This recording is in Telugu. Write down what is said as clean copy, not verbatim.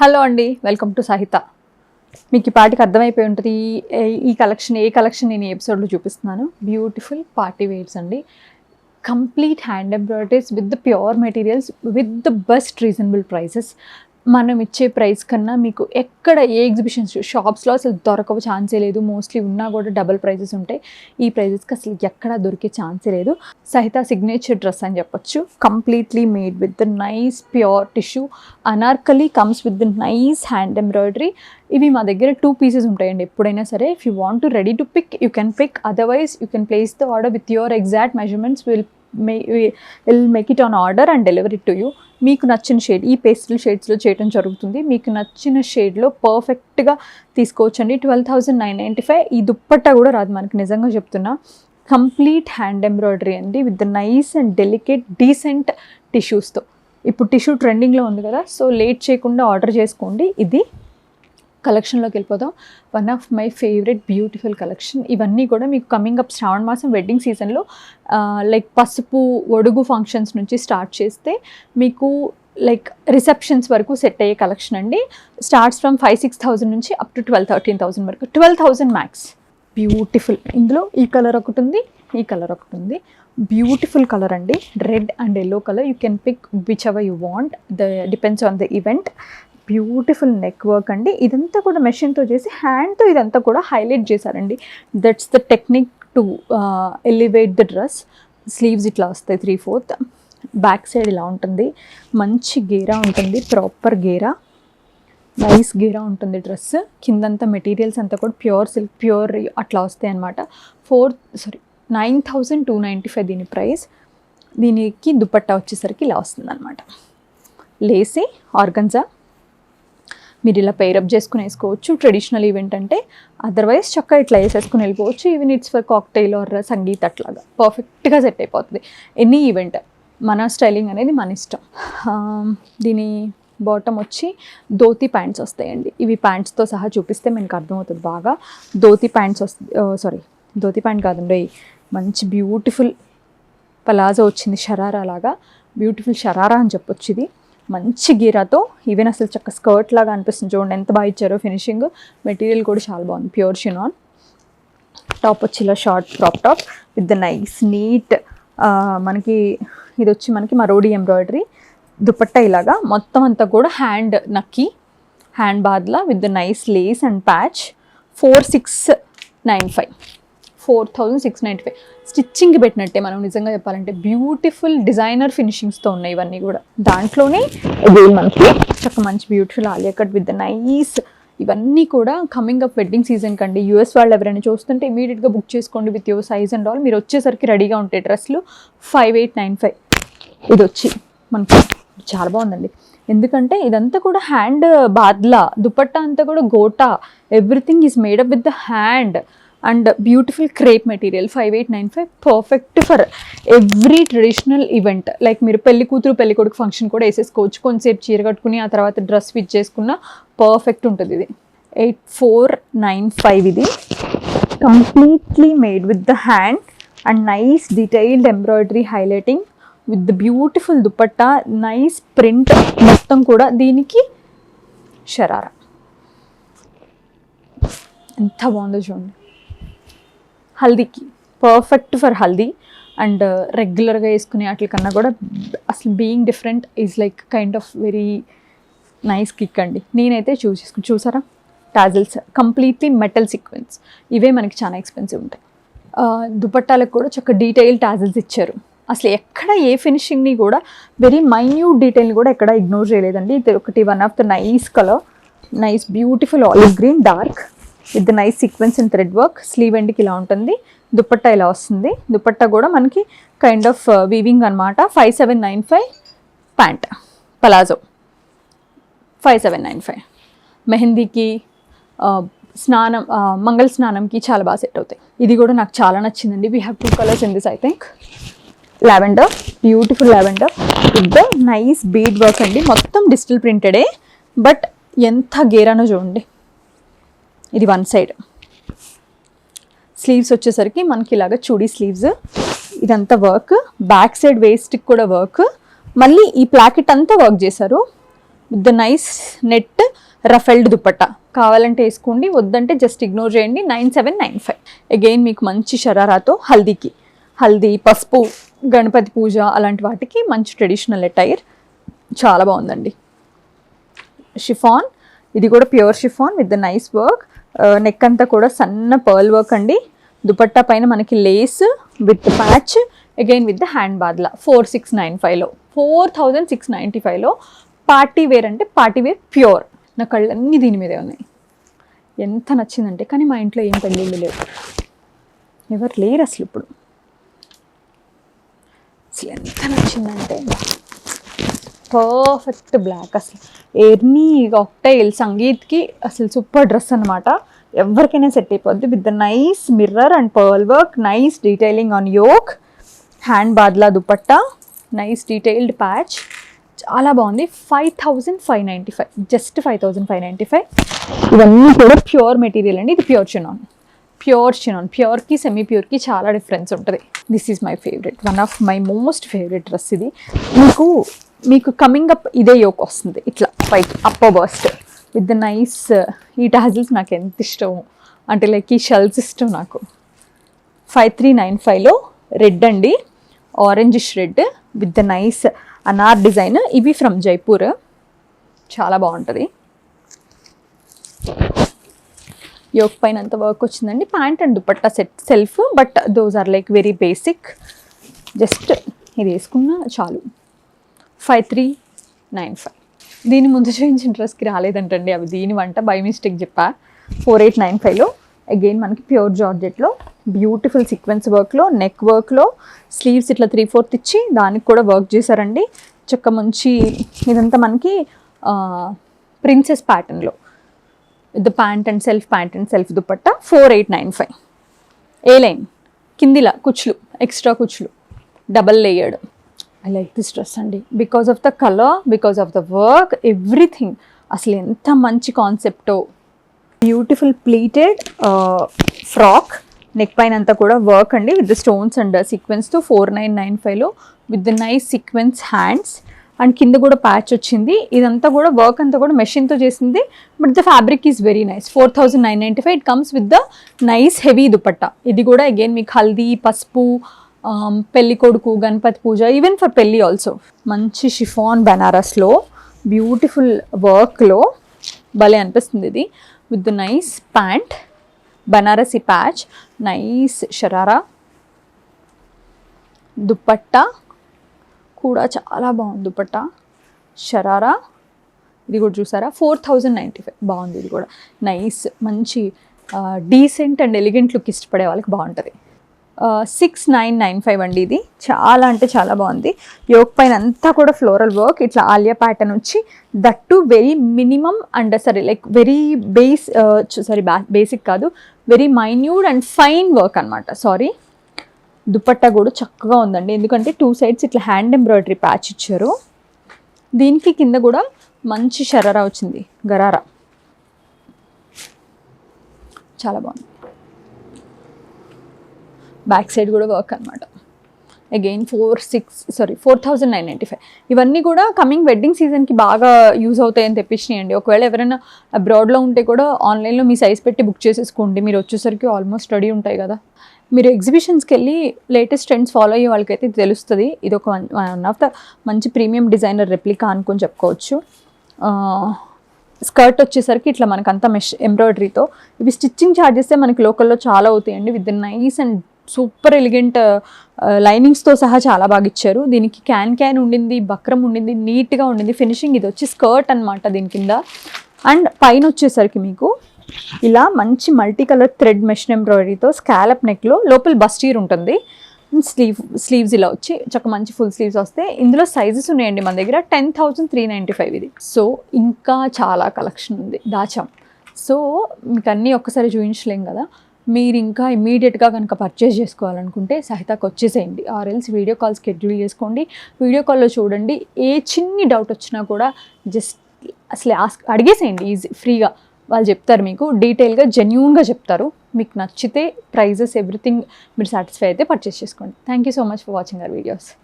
హలో అండి, వెల్కమ్ టు సాహిత. మీకు ఈ పాటికి అర్థమైపోయి ఉంటుంది ఈ కలెక్షన్ నేను ఈ ఎపిసోడ్లో చూపిస్తున్నాను. బ్యూటిఫుల్ పార్టీ వేర్స్ అండి, complete hand embroideries with the pure materials with the best reasonable prices. మనం ఇచ్చే ప్రైస్ కన్నా మీకు ఎక్కడ ఏ ఎగ్జిబిషన్స్ షాప్స్లో అసలు దొరకవు ఛాన్సే లేదు. మోస్ట్లీ ఉన్నా కూడా డబల్ ప్రైజెస్ ఉంటాయి. ఈ ప్రైజెస్కి అసలు ఎక్కడ దొరికే ఛాన్సే లేదు. సహిత సిగ్నేచర్ డ్రెస్ అని చెప్పొచ్చు. Completely made with the nice pure tissue. Anarkali comes with the nice hand embroidery. ఇవి మా దగ్గర 2 పీసెస్ ఉంటాయండి ఎప్పుడైనా సరే. If you want to ready to pick you can pick, otherwise you can place the order with your exact measurements. Will make it on order and deliver it to you. మీకు నచ్చిన షేడ్ ఈ పేస్టల్ షేడ్స్లో చేయడం జరుగుతుంది. మీకు నచ్చిన షేడ్లో పర్ఫెక్ట్గా తీసుకోవచ్చండి. 12,995. ఈ దుప్పట్టా కూడా రాదు మనకి, నిజంగా చెప్తున్నా. కంప్లీట్ హ్యాండ్ ఎంబ్రాయిడరీ అండి with the nice and delicate decent టిష్యూస్తో. ఇప్పుడు టిష్యూ ట్రెండింగ్లో ఉంది కదా, సో లేట్ చేయకుండా ఆర్డర్ చేసుకోండి. ఇది కలెక్షన్లోకి వెళ్ళిపోదాం. One of my favourite beautiful collection. ఇవన్నీ కూడా మీకు కమింగ్ అప్ శ్రావణ మాసం వెడ్డింగ్ సీజన్లో లైక్ పసుపు ఒడుగు ఫంక్షన్స్ నుంచి స్టార్ట్ చేస్తే మీకు లైక్ రిసెప్షన్స్ వరకు సెట్ అయ్యే కలెక్షన్ అండి. స్టార్ట్స్ ఫ్రమ్ 5,000-6,000 నుంచి అప్ టు 12,000-13,000 వరకు. 12,000 మ్యాక్స్. బ్యూటిఫుల్. ఇందులో ఈ కలర్ ఒకటి ఉంది, ఈ కలర్ ఒకటి ఉంది. బ్యూటిఫుల్ కలర్ అండి, red and yellow colour. You can pick whichever you want, depends on the event. Beautiful neck work అండి. ఇదంతా కూడా మెషిన్తో చేసి హ్యాండ్తో ఇదంతా కూడా హైలైట్ చేశారండి. That's the technique to elevate the dress. Sleeves ఇట్లా వస్తాయి 3/4. బ్యాక్ సైడ్ ఇలా ఉంటుంది. మంచి గేరా ఉంటుంది, ప్రాపర్ గేరా, నైస్ గేరా ఉంటుంది డ్రెస్. కిందంతా మెటీరియల్స్ అంతా కూడా ప్యూర్ సిల్క్, ప్యూర్ అట్లా వస్తాయి అన్నమాట. 9,295 దీని ప్రైస్. దీనికి దుపట్టా వచ్చేసరికి ఇలా వస్తుంది అనమాట. లేసి ఆర్గన్జా మీరు ఇలా పెయిరప్ చేసుకుని వేసుకోవచ్చు ట్రెడిషనల్ ఈవెంట్ అంటే. అదర్వైజ్ చక్కగా ఇట్లా వేసేసుకుని వెళ్ళిపోవచ్చు. Even it's for cocktail or sangeet అట్లాగా పర్ఫెక్ట్గా సెట్ అయిపోతుంది. ఎనీ ఈవెంట్ మన స్టైలింగ్ అనేది మన ఇష్టం. దీని బాటమ్ వచ్చి ధోతి ప్యాంట్స్ వస్తాయండి. ఇవి ప్యాంట్స్తో సహా చూపిస్తే మనకు అర్థమవుతుంది బాగా. ధోతి ప్యాంట్స్ ధోతి ప్యాంట్ కాదండి, మంచి బ్యూటిఫుల్ పలాజో వచ్చింది, షరారా లాగా. బ్యూటిఫుల్ షరారా అని చెప్పొచ్చు. ఇది మంచి గీరాతో, ఈవెన్ అసలు చక్క స్కర్ట్ లాగా అనిపిస్తుంది. చూడండి ఎంత బాగా ఇచ్చారో ఫినిషింగ్. మెటీరియల్ కూడా చాలా బాగుంది, ప్యూర్ షినాన్. టాప్ వచ్చి ఇలా short crop top with the nice neat మనకి ఇది వచ్చి మనకి మరోడి ఎంబ్రాయిడరీ. దుపట్టా ఇలాగా మొత్తం అంతా కూడా హ్యాండ్ నక్కి, hand badla with the nice Lay's and patch. 4,695. 4,695. స్టిచ్చింగ్కి పెట్టినట్టే మనం నిజంగా చెప్పాలంటే. బ్యూటిఫుల్ డిజైనర్ ఫినిషింగ్స్తో ఉన్నాయి ఇవన్నీ కూడా. దాంట్లోనే మనకి చక్క మంచి beautiful Alia cut with the nice. ఇవన్నీ కూడా కమింగ్ అప్ వెడ్డింగ్ సీజన్ కండి. యూఎస్ వాళ్ళు ఎవరైనా చూస్తుంటే ఇమీడియట్గా బుక్ చేసుకోండి with your size and all. మీరు వచ్చేసరికి రెడీగా ఉంటాయి డ్రెస్లు. 5,895. ఇది వచ్చి మనకి చాలా బాగుందండి. ఎందుకంటే ఇదంతా కూడా హ్యాండ్ బాద్లా, దుపట్టా అంతా కూడా gota, everything is made up with the hand and beautiful crepe material. 5,895. Perfect for every traditional event. Like మీరు పెళ్లి కూతురు పెళ్లి కొడుకు ఫంక్షన్ కూడా వేసేసుకోవచ్చు. కొంచెంసేపు చీర కట్టుకుని ఆ తర్వాత డ్రెస్ ఫిట్ చేసుకున్న పర్ఫెక్ట్ ఉంటుంది ఇది. 8,495. ఇది completely made with the hand and nice detailed embroidery highlighting with the beautiful dupatta, nice print మొత్తం కూడా. దీనికి షరారా ఎంత బాగుందో చూడండి. హల్దీకి పర్ఫెక్ట్ ఫర్ హల్దీ అండ్ రెగ్యులర్గా వేసుకునే వాటి కన్నా కూడా అసలు being different is like kind of very nice kick అండి. నేనైతే చూసారా టాజిల్స్ కంప్లీట్లీ మెటల్ సీక్వెన్స్. ఇవే మనకి చాలా ఎక్స్పెన్సివ్ ఉంటాయి. దుపట్టాలకు కూడా చక్క డీటెయిల్ టాజిల్స్ ఇచ్చారు. అసలు ఎక్కడ ఏ ఫినిషింగ్ని కూడా వెరీ మైన్యూట్ డీటెయిల్ని కూడా ఎక్కడ ఇగ్నోర్ చేయలేదండి. ఇది ఒకటి one of the nice colour, nice beautiful olive green dark with nice sequence in thread work. Sleeve ఎండ్కి ఇలా ఉంటుంది. దుపట్టా ఇలా వస్తుంది. దుపట్టా కూడా మనకి కైండ్ ఆఫ్ వీవింగ్ అనమాట. 5,795. Pant palazzo 5,795. మెహందీకి స్నానం మంగళ స్నానంకి చాలా బాగా సెట్ అవుతాయి. ఇది కూడా నాకు చాలా నచ్చిందండి. We have 2 colours in this. I think lavender, beautiful lavender with the nice bead work అండి. మొత్తం డిజిటల్ ప్రింటెడే, బట్ ఎంత గేరానో చూడండి. ఇది వన్ సైడ్. స్లీవ్స్ వచ్చేసరికి మనకి ఇలాగ చూడీ స్లీవ్స్. ఇదంతా వర్క్. బ్యాక్ సైడ్ వేస్ట్కి కూడా వర్క్. మళ్ళీ ఈ ప్లాకెట్ అంతా వర్క్ చేశారు. With the nice net ruffled dupatta. కావాలంటే వేసుకోండి, వద్దంటే జస్ట్ ఇగ్నోర్ చేయండి. 9795. అగైన్ మీకు మంచి షరారాతో హల్దీ, పసుపు, గణపతి పూజ అలాంటి వాటికి మంచి ట్రెడిషనల్ అటైర్. చాలా బాగుందండి. షిఫాన్, ఇది కూడా pure chiffon with the nice work. Neck అంతా కూడా సన్న పర్ల్ వర్క్ అండి. దుపట్టా పైన మనకి lace with patch, again with the hand badla. 4695లో 4695లో పార్టీ వేర్ అంటే పార్టీ వేర్ ప్యూర్. నా కళ్ళన్నీ దీని మీదే ఉన్నాయి. ఎంత నచ్చిందంటే, కానీ మా ఇంట్లో ఏం పెళ్ళిళ్ళు లేవు, ఎవరు లేరు అసలు ఇప్పుడు. అసలు ఎంత నచ్చిందంటే పర్ఫెక్ట్ బ్లాక్. అసలు ఎర్నీ కాక్టైల్ సంగీత్కి అసలు సూపర్ డ్రెస్ అనమాట. ఎవరికైనా సెట్ అయిపోద్ది. With the nice mirror and pearl work, nice detailing on yoke, hand badla dupatta, nice detailed patch. చాలా బాగుంది. 5595, జస్ట్ 5595. ఇవన్నీ కూడా ప్యూర్ మెటీరియల్ అండి. ఇది ప్యూర్ చినాన్. ప్యూర్కి సెమీ ప్యూర్కి చాలా డిఫరెన్స్ ఉంటుంది. This is my favourite, one of my most favourite dress ఇది. మీకు కమింగ్ అప్ ఇదే యోక్ వస్తుంది ఇట్లా పైకి upper burst with the nice ఈ టాజిల్స్. నాకు ఎంత ఇష్టం అంటే లైక్ ఈ షెల్స్ ఇష్టం నాకు. 5395లో రెడ్ అండి, orangish red with the nice anar design. ఇవి ఫ్రమ్ జైపూర్, చాలా బాగుంటుంది. యోక్ పైన అంత వర్క్ వచ్చిందండి. Pant and dupatta self, but those are like very basic. Just ఇది వేసుకున్నా చాలు. 5395. దీని ముందు చూపించిన డ్రెస్కి రాలేదంటండి, అవి దీని వంట బై మిస్టేక్ చెప్పా. 4895లో అగైన్ మనకి ప్యూర్ జార్జెట్లో బ్యూటిఫుల్ సీక్వెన్స్ వర్క్లో, నెక్ వర్క్లో, స్లీవ్స్ ఇట్లా 3/4 ఇచ్చి దానికి కూడా వర్క్ చేశారండి. చక్క మంచి ఇదంతా మనకి ప్రిన్సెస్ ప్యాటర్న్లో with pant and self dupatta. 4895. A line కిందిలా కుచ్చులు, ఎక్స్ట్రా కుచ్చులు, double layered. I like this dress అండి, because of the colour, because of the work, everything. అసలు ఎంత మంచి కాన్సెప్టో. బ్యూటిఫుల్ ప్లీటెడ్ ఫ్రాక్, నెక్ పైన అంతా కూడా వర్క్ అండి విత్ ద స్టోన్స్ అండ్ సీక్వెన్స్తో. 4995లో with the nice sequence hands and కింద కూడా ప్యాచ్ వచ్చింది. ఇదంతా కూడా వర్క్ అంతా కూడా మెషిన్తో చేసింది, but the fabric is very nice. 4995. It comes with the nice heavy dupatta. ఇది కూడా అగైన్ మీకు హల్దీ, పసుపు, పెళ్లి కొడుకు, గణపతి పూజ, ఈవెన్ ఫర్ పెళ్ళి ఆల్సో. మంచి షిఫాన్ బనారస్లో బ్యూటిఫుల్ వర్క్లో భలే అనిపిస్తుంది ఇది. With the nice pant, Banarasi patch, nice sharara, dupatta కూడా చాలా బాగుంది. దుపట్టా, షరారా, ఇది కూడా చూసారా. 4095. బాగుంది ఇది కూడా. నైస్ మంచి డీసెంట్ అండ్ ఎలిగెంట్ లుక్ ఇష్టపడే వాళ్ళకి బాగుంటుంది. 6995 అండి. ఇది చాలా అంటే చాలా బాగుంది. యోక్ పైన అంతా కూడా ఫ్లోరల్ వర్క్, ఇట్లా ఆలియా ప్యాటర్న్ వచ్చి, that very minimum and like very basic కాదు, very minute and fine work అనమాట. దుపట్టా కూడా చక్కగా ఉందండి, ఎందుకంటే 2 sides ఇట్లా హ్యాండ్ ఎంబ్రాయిడరీ ప్యాచ్ ఇచ్చారు. దీనికి కింద కూడా మంచి షరారా వచ్చింది, గరారా. చాలా బాగుంది. బ్యాక్ సైడ్ కూడా వర్క్ అనమాట. అగైన్ 4995. ఇవన్నీ కూడా కమింగ్ వెడ్డింగ్ సీజన్కి బాగా యూజ్ అవుతాయని తెప్పించినాయండి. ఒకవేళ ఎవరైనా అబ్రాడ్లో ఉంటే కూడా ఆన్లైన్లో మీ సైజ్ పెట్టి బుక్ చేసేసుకోండి. మీరు వచ్చేసరికి ఆల్మోస్ట్ రెడీ ఉంటాయి కదా. మీరు ఎగ్జిబిషన్స్కి వెళ్ళి లేటెస్ట్ ట్రెండ్స్ ఫాలో అయ్యే వాళ్ళకైతే ఇది తెలుస్తుంది. ఇది ఒక వన్ ఆఫ్ ద మంచి ప్రీమియం డిజైనర్ రెప్లికా అనుకొని చెప్పుకోవచ్చు. స్కర్ట్ వచ్చేసరికి ఇట్లా మనకంతా ఎంబ్రాయిడరీతో. ఇవి స్టిచ్చింగ్ ఛార్జెస్ మనకి లోకల్లో చాలా అవుతాయండి. With nice and super elegant లైనింగ్స్తో సహా చాలా బాగా ఇచ్చారు. దీనికి క్యాన్ ఉండింది, బక్రం ఉండింది, నీట్గా ఉండింది ఫినిషింగ్. ఇది వచ్చి స్కర్ట్ అనమాట దీని కింద. అండ్ పైన వచ్చేసరికి మీకు ఇలా మంచి మల్టీ కలర్ థ్రెడ్ మెషిన్ ఎంబ్రాయిడరీతో స్కాలప్ నెక్లో లోపల బస్టీర్ ఉంటుంది. స్లీవ్స్ ఇలా వచ్చి చక్క మంచి ఫుల్ స్లీవ్స్ వస్తాయి. ఇందులో సైజెస్ ఉన్నాయండి మన దగ్గర. 10,395 ఇది. సో ఇంకా చాలా కలెక్షన్ ఉంది, దాచాం. సో మీకు అన్నీ ఒక్కసారి చూపించలేం కదా. మీరు ఇంకా ఇమీడియట్గా కనుక పర్చేస్ చేసుకోవాలనుకుంటే సహితాకి వచ్చేసేయండి. ఆర్ఎల్స్ వీడియో కాల్ షెడ్యూల్ చేసుకోండి. వీడియో కాల్లో చూడండి. ఏ చిన్ని డౌట్ వచ్చినా కూడా జస్ట్ అసలు అడిగేసేయండి ఈజీ ఫ్రీగా. వాళ్ళు చెప్తారు, మీకు డీటెయిల్గా జెన్యూన్గా చెప్తారు. మీకు నచ్చితే ప్రైజెస్ ఎవ్రీథింగ్ మీరు సాటిస్ఫై అయితే పర్చేస్ చేసుకోండి. Thank you so much for watching our videos.